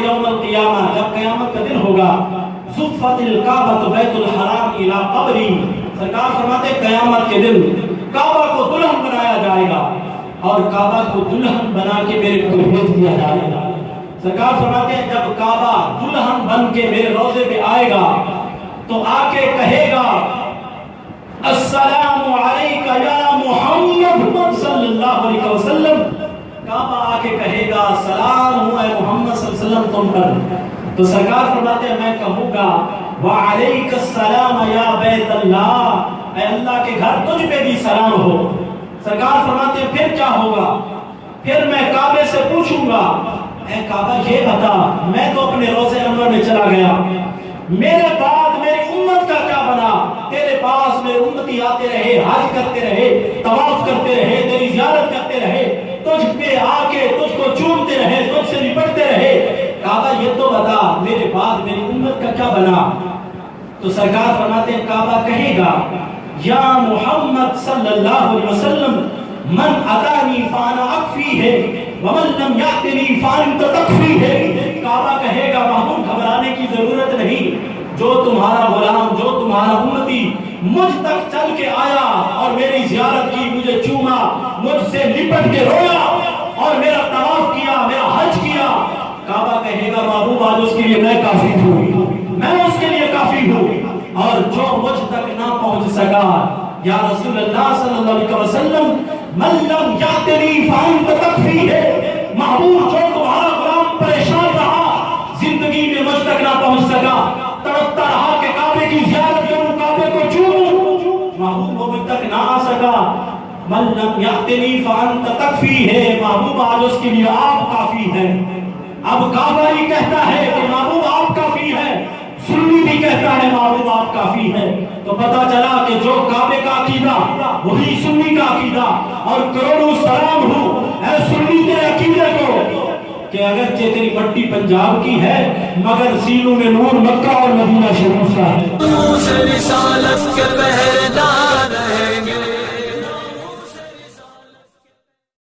یوم القیامہ، جب قیامت کا دن ہوگا، زفت الکعبۃ بیت الحرام الی قبری، سرکار فرماتے ہیں قیامت کے دن کعبہ کو دلہن بنایا جائے گا اور کعبہ کو دلہن بنا کے میرے کو بھیج دیا جائے گا۔ سرکار فرماتے ہیں جب کعبہ دلہن بن کے میرے روضے پہ آئے گا تو آ کے کہے گا السلام علیک یا محمد صلی اللہ علیہ وسلم، کعبہ آ کے کہے گا سلام ہوں اے محمد صلی اللہ علیہ وسلم تم پر، تو سرکار فرماتے ہیں میں کہوں گا وعلیک السلام یا بیت اللہ، اے اللہ کے گھر تجھ پہ بھی سلام ہو۔ سرکار فرماتے ہیں پھر کیا ہوگا؟ پھر میں کعبے سے پوچھوں گا اے کعبہ یہ بتا، میں تو اپنے روضے انور میں چلا گیا، میرے بعد میری امت کا کیا بنا؟ تیرے پاس میرے امتی آتے رہے، حج کرتے رہے، طواف کرتے رہے، تیری زیارت کرتے رہے، تجھ پہ آ کے تجھ کو چومتے رہے، تجھ سے لپٹتے رہے، کعبہ یہ تو بتا میرے بعد میری امت کا کیا بنا؟ تو سرکار فرماتے ہیں کعبہ کہے گا یا محمد صلی اللہ علیہ وسلم من اتانی فانا اکفی ہے ومن لم یاتنی فانت تکفی ہے۔ کعبہ کہے گا محمود گھبرانے کی ضرورت نہیں، جو تمہارا غلام، جو تمہارا امتی مجھ تک چل کے آیا اور میری زیارت کی، مجھے چوما، مجھ سے لپٹ کے رویا اور میرا طواف کیا، میرا حج کیا، کعبہ کہے گا محبوب آج اس کے لیے میں کافی ہوں، میں اس کے لیے کافی ہوں، اور جو مجھ تک نہ پہنچ سکا یا رسول اللہ صلی اللہ علیہ وسلم من لم یاتنی فانت تکفی ہے، محبوب جو تمہارا غلام پریشان رہا، زندگی میں مجھ تک نہ پہنچ سکا، تڑپتا رہا کہ کعبے کی زیارت کروں، کعبے کو چوموں، محبوب وہ مجھ تک نہ آ سکا، من لم یاتنی فانت تکفی ہے، محبوب آج اس کے لیے آپ کافی ہیں۔ اب کعبہ ہی کہتا ہے کہ محبوب آپ کافی ہے، سنی بھی کہتا ہے محبوب آپ کافی ہے، تو پتا چلا کہ جو کعبے کا عقیدہ وہی سنی کا عقیدہ، اور کروڑوں سلام ہوں اے سنی کے عقیدے کو کہ اگرچہ تیری مٹی پنجاب کی ہے مگر سینوں میں نور مکہ اور مدینہ شریف کا ہے۔